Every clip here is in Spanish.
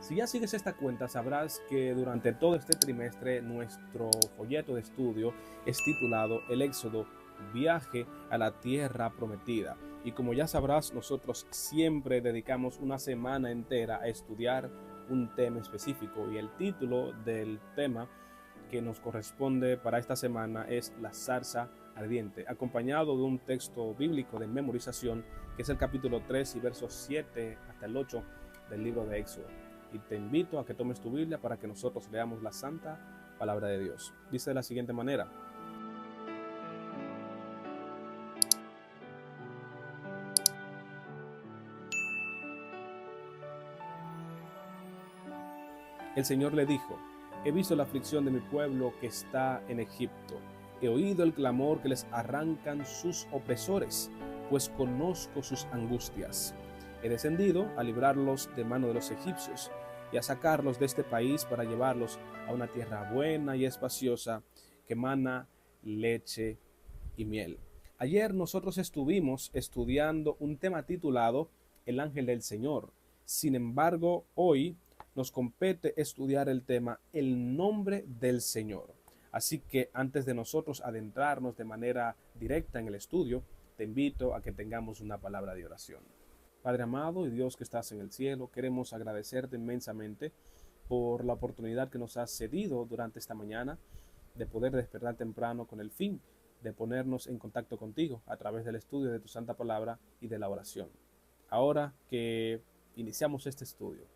Si ya sigues esta cuenta, sabrás que durante todo este trimestre nuestro folleto de estudio es titulado El Éxodo, viaje a la tierra prometida. Y como ya sabrás, nosotros siempre dedicamos una semana entera a estudiar un tema específico y el título del tema que nos corresponde para esta semana es La zarza ardiente, acompañado de un texto bíblico de memorización que es el capítulo 3 y versos 7 hasta el 8 del libro de Éxodo. Y te invito a que tomes tu Biblia para que nosotros leamos la santa palabra de Dios. Dice de la siguiente manera: el Señor le dijo: he visto la aflicción de mi pueblo que está en Egipto. He oído el clamor que les arrancan sus opresores, pues conozco sus angustias. He descendido a librarlos de mano de los egipcios y a sacarlos de este país para llevarlos a una tierra buena y espaciosa que mana leche y miel. Ayer nosotros estuvimos estudiando un tema titulado El ángel del Señor. Sin embargo, hoy nos compete estudiar el tema El nombre del Señor. Así que antes de nosotros adentrarnos de manera directa en el estudio, te invito a que tengamos una palabra de oración. Padre amado y Dios que estás en el cielo, queremos agradecerte inmensamente por la oportunidad que nos has cedido durante esta mañana de poder despertar temprano con el fin de ponernos en contacto contigo a través del estudio de tu santa palabra y de la oración. Ahora que iniciamos este estudio,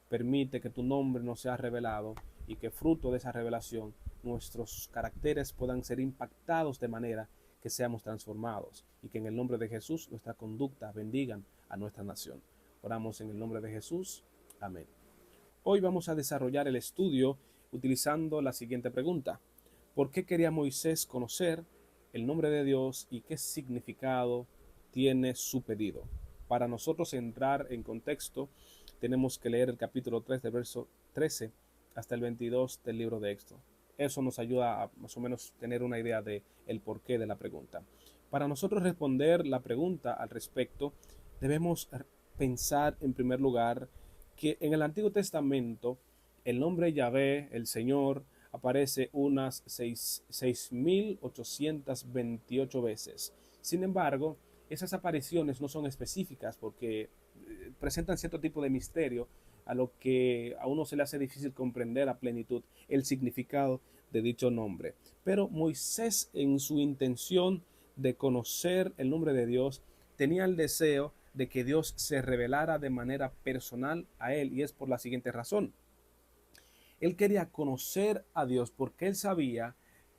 permite que tu nombre nos sea revelado y que fruto de esa revelación nuestros caracteres puedan ser impactados de manera que seamos transformados y que en el nombre de Jesús nuestra conducta bendigan a nuestra nación. Oramos en el nombre de Jesús. Amén. Hoy vamos a desarrollar el estudio utilizando la siguiente pregunta: ¿por qué quería Moisés conocer el nombre de Dios y qué significado tiene su pedido? Para nosotros entrar en contexto, tenemos que leer el capítulo 3 del verso 13 hasta el 22 del libro de Éxodo. Eso nos ayuda a más o menos tener una idea de el porqué de la pregunta. Para nosotros responder la pregunta al respecto, debemos pensar en primer lugar que en el Antiguo Testamento el nombre Yahvé, el Señor, aparece unas 6.828 veces. Sin embargo, esas apariciones no son específicas porque presentan cierto tipo de misterio a lo que a uno se le hace difícil comprender a plenitud el significado de dicho nombre. Pero Moisés, en su intención de conocer el nombre de Dios, tenía el deseo de que Dios se revelara de manera personal a él, y es por la siguiente razón. Él quería conocer a Dios porque él sabía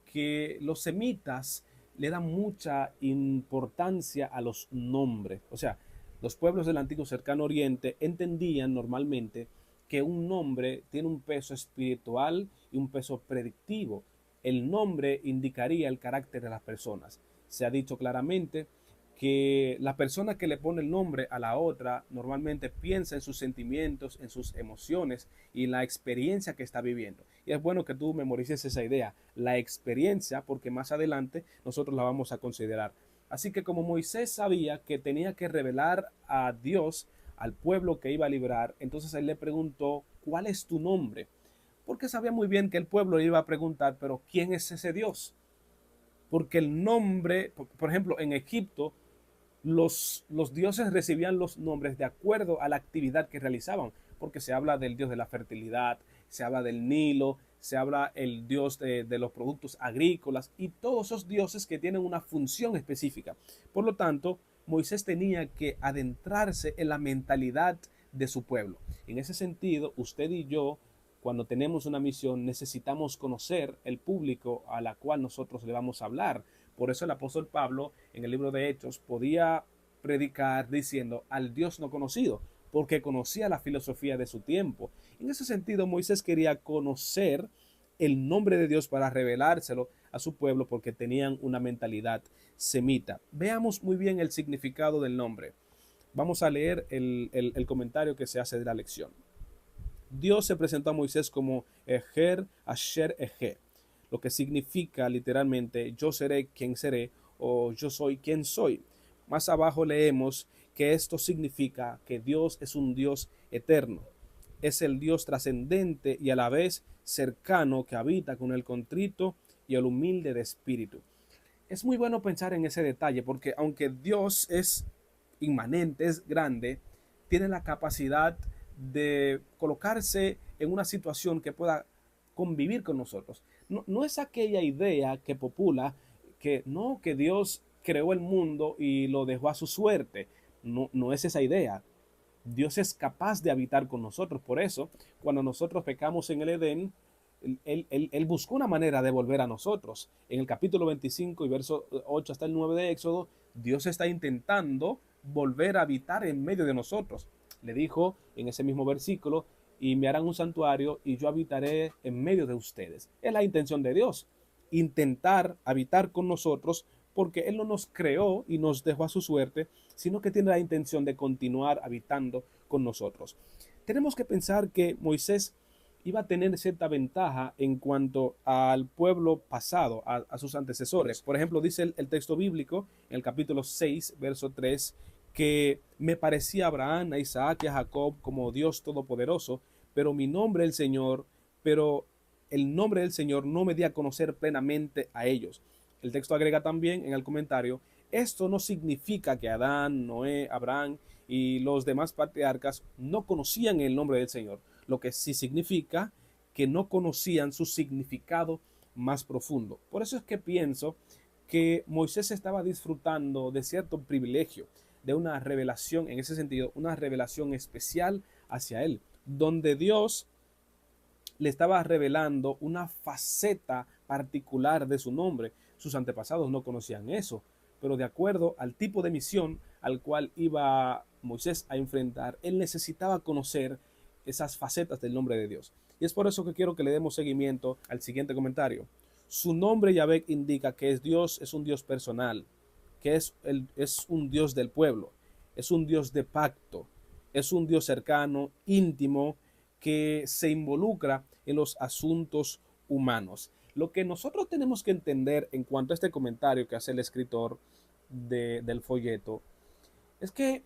que los semitas le dan mucha importancia a los nombres. O sea, los pueblos del antiguo cercano oriente entendían normalmente que un nombre tiene un peso espiritual y un peso predictivo. El nombre indicaría el carácter de las personas. Se ha dicho claramente que la persona que le pone el nombre a la otra normalmente piensa en sus sentimientos, en sus emociones y la experiencia que está viviendo. Y es bueno que tú memorices esa idea, la experiencia, porque más adelante nosotros la vamos a considerar. Así que como Moisés sabía que tenía que revelar a Dios al pueblo que iba a librar, entonces él le preguntó: ¿cuál es tu nombre? Porque sabía muy bien que el pueblo iba a preguntar: pero ¿quién es ese Dios? Porque el nombre, por ejemplo, en Egipto, los dioses recibían los nombres de acuerdo a la actividad que realizaban, porque se habla del dios de la fertilidad, se habla del Nilo, se habla el dios de los productos agrícolas y todos esos dioses que tienen una función específica. Por lo tanto, Moisés tenía que adentrarse en la mentalidad de su pueblo. En ese sentido, usted y yo, cuando tenemos una misión, necesitamos conocer el público a la cual nosotros le vamos a hablar. Por eso el apóstol Pablo en el libro de Hechos podía predicar diciendo al Dios no conocido, porque conocía la filosofía de su tiempo. En ese sentido, Moisés quería conocer el nombre de Dios para revelárselo a su pueblo porque tenían una mentalidad semita. Veamos muy bien el significado del nombre. Vamos a leer el comentario que se hace de la lección. Dios se presentó a Moisés como Ejer Asher Eje, lo que significa literalmente yo seré quien seré o yo soy quien soy. Más abajo leemos que esto significa que Dios es un Dios eterno. es el Dios trascendente y a la vez cercano que habita con el contrito y el humilde de espíritu. Es muy bueno pensar en ese detalle porque aunque Dios es inmanente, es grande, tiene la capacidad de colocarse en una situación que pueda convivir con nosotros. No es aquella idea que popula que no, que Dios creó el mundo y lo dejó a su suerte. No es esa idea. Dios es capaz de habitar con nosotros. Por eso, cuando nosotros pecamos en el Edén, él buscó una manera de volver a nosotros. En el capítulo 25 y verso 8 hasta el 9 de Éxodo, Dios está intentando volver a habitar en medio de nosotros. Le dijo en ese mismo versículo, y me harán un santuario y yo habitaré en medio de ustedes. Es la intención de Dios, intentar habitar con nosotros porque Él no nos creó y nos dejó a su suerte, sino que tiene la intención de continuar habitando con nosotros. Tenemos que pensar que Moisés iba a tener cierta ventaja en cuanto al pueblo pasado, a sus antecesores. Por ejemplo, dice el texto bíblico en el capítulo 6, verso 3, que me parecía a Abraham, a Isaac y a Jacob como Dios todopoderoso, pero mi nombre el Señor, pero el nombre del Señor no me di a conocer plenamente a ellos. El texto agrega también en el comentario, esto no significa que Adán, Noé, Abraham y los demás patriarcas no conocían el nombre del Señor, lo que sí significa que no conocían su significado más profundo. Por eso es que pienso que Moisés estaba disfrutando de cierto privilegio, de una revelación, en ese sentido, una revelación especial hacia él, donde Dios le estaba revelando una faceta particular de su nombre. Sus antepasados no conocían eso, pero de acuerdo al tipo de misión al cual iba Moisés a enfrentar, él necesitaba conocer esas facetas del nombre de Dios. Y es por eso que quiero que le demos seguimiento al siguiente comentario. Su nombre Yahvé indica que es Dios, es un Dios personal, que es un Dios del pueblo, es un Dios de pacto, es un Dios cercano, íntimo, que se involucra en los asuntos humanos. Lo que nosotros tenemos que entender en cuanto a este comentario que hace el escritor del folleto es que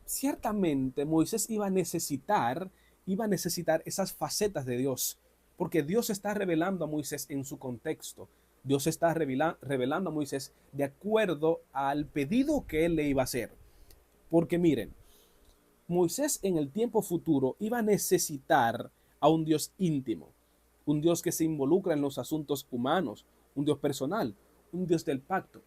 ciertamente Moisés iba a necesitar esas facetas de Dios, porque Dios está revelando a Moisés en su contexto. Dios está revelando a Moisés de acuerdo al pedido que él le iba a hacer. Porque miren, Moisés en el tiempo futuro iba a necesitar a un Dios íntimo, un Dios que se involucra en los asuntos humanos, un Dios personal, un Dios del pacto.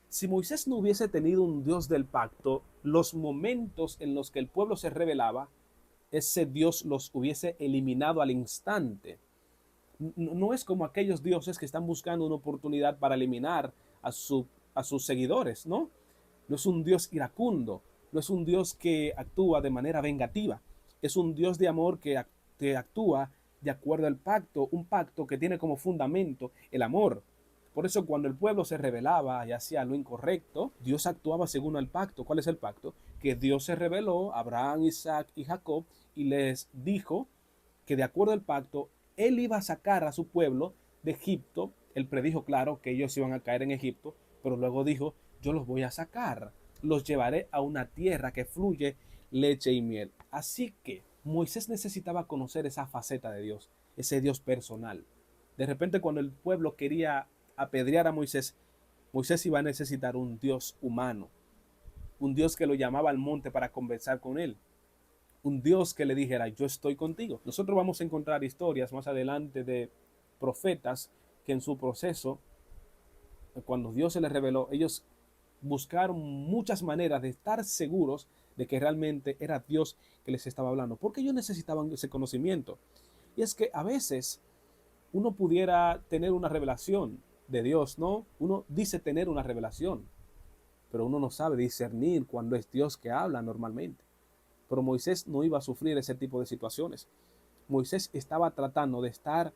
Si Moisés no hubiese tenido un Dios del pacto, los momentos en los que el pueblo se rebelaba, ese Dios los hubiese eliminado al instante. No es como aquellos dioses que están buscando una oportunidad para eliminar a sus seguidores, ¿no? No es un Dios iracundo, no es un Dios que actúa de manera vengativa, es un Dios de amor que actúa de acuerdo al pacto, un pacto que tiene como fundamento el amor. Por eso cuando el pueblo se rebelaba y hacía lo incorrecto, Dios actuaba según el pacto. ¿Cuál es el pacto? Que Dios se reveló a Abraham, Isaac y Jacob y les dijo que de acuerdo al pacto, él iba a sacar a su pueblo de Egipto. Él predijo, claro, que ellos iban a caer en Egipto, pero luego dijo, yo los voy a sacar, los llevaré a una tierra que fluye leche y miel. Así que Moisés necesitaba conocer esa faceta de Dios, ese Dios personal. De repente cuando el pueblo quería apedrear a Moisés, Moisés iba a necesitar un Dios humano, un Dios que lo llamaba al monte para conversar con él, un Dios que le dijera, yo estoy contigo. Nosotros vamos a encontrar historias más adelante de profetas que en su proceso, cuando Dios se les reveló, ellos buscaron muchas maneras de estar seguros de que realmente era Dios que les estaba hablando, porque ellos necesitaban ese conocimiento. Y es que a veces uno pudiera tener una revelación de Dios, ¿no? Uno dice tener una revelación, pero uno no sabe discernir cuando es Dios que habla normalmente. Pero Moisés no iba a sufrir ese tipo de situaciones. Moisés estaba tratando de estar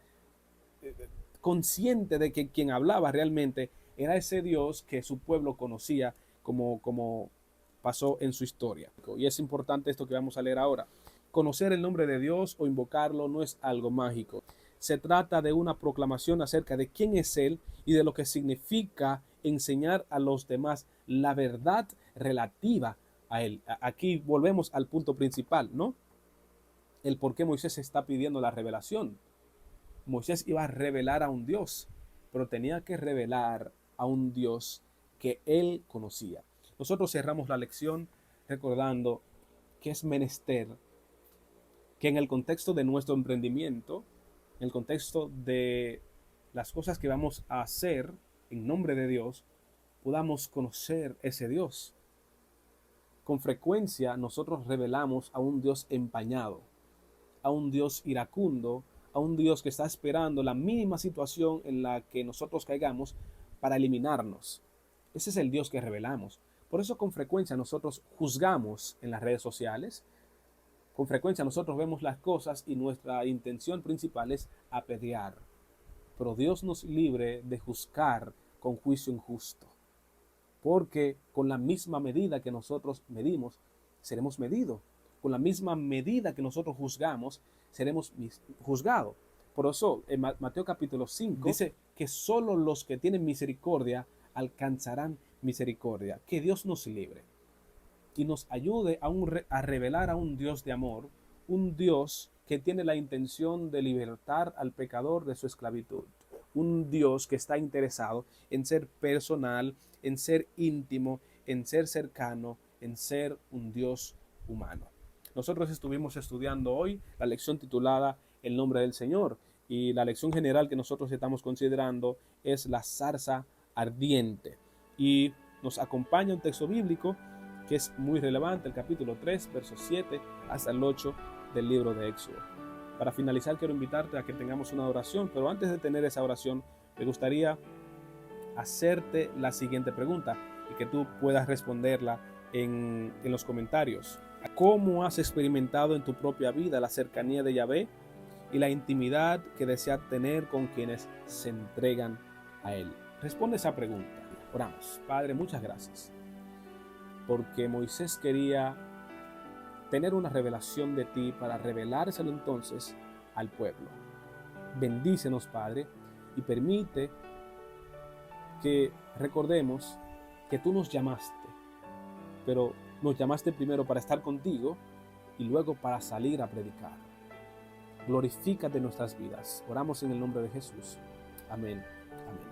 consciente de que quien hablaba realmente era ese Dios que su pueblo conocía como pasó en su historia. Y es importante esto que vamos a leer ahora. Conocer el nombre de Dios o invocarlo no es algo mágico. Se trata de una proclamación acerca de quién es Él y de lo que significa enseñar a los demás la verdad relativa a Él. Aquí volvemos al punto principal, ¿no? el por qué Moisés está pidiendo la revelación. Moisés iba a revelar a un Dios, pero tenía que revelar a un Dios que él conocía. Nosotros cerramos la lección recordando que es menester que en el contexto de nuestro emprendimiento, en el contexto de las cosas que vamos a hacer en nombre de Dios, podamos conocer ese Dios. Con frecuencia nosotros revelamos a un Dios empañado, a un Dios iracundo, a un Dios que está esperando la mínima situación en la que nosotros caigamos para eliminarnos. Ese es el Dios que revelamos. Por eso con frecuencia nosotros juzgamos en las redes sociales, con frecuencia nosotros vemos las cosas y nuestra intención principal es apedrear. Pero Dios nos libre de juzgar con juicio injusto. Porque con la misma medida que nosotros medimos, seremos medidos. Con la misma medida que nosotros juzgamos, seremos juzgados. Por eso, en Mateo capítulo 5, dice que solo los que tienen misericordia alcanzarán misericordia. Que Dios nos libre y nos ayude a revelar a un Dios de amor, un Dios que tiene la intención de libertar al pecador de su esclavitud. Un Dios que está interesado en ser personal, en ser íntimo, en ser cercano, en ser un Dios humano. Nosotros estuvimos estudiando hoy la lección titulada El nombre del Señor, y la lección general que nosotros estamos considerando es la zarza ardiente. Y nos acompaña un texto bíblico que es muy relevante, el capítulo 3, versos 7 hasta el 8 del libro de Éxodo. Para finalizar, quiero invitarte a que tengamos una oración, pero antes de tener esa oración, me gustaría hacerte la siguiente pregunta y que tú puedas responderla en los comentarios. ¿Cómo has experimentado en tu propia vida la cercanía de Yahvé y la intimidad que deseas tener con quienes se entregan a Él? Responde esa pregunta. Oramos. Padre, muchas gracias, porque Moisés quería tener una revelación de ti para revelárselo entonces al pueblo. Bendícenos, Padre, y permite que recordemos que tú nos llamaste, pero nos llamaste primero para estar contigo y luego para salir a predicar. Glorifícate en nuestras vidas. Oramos en el nombre de Jesús. Amén. Amén.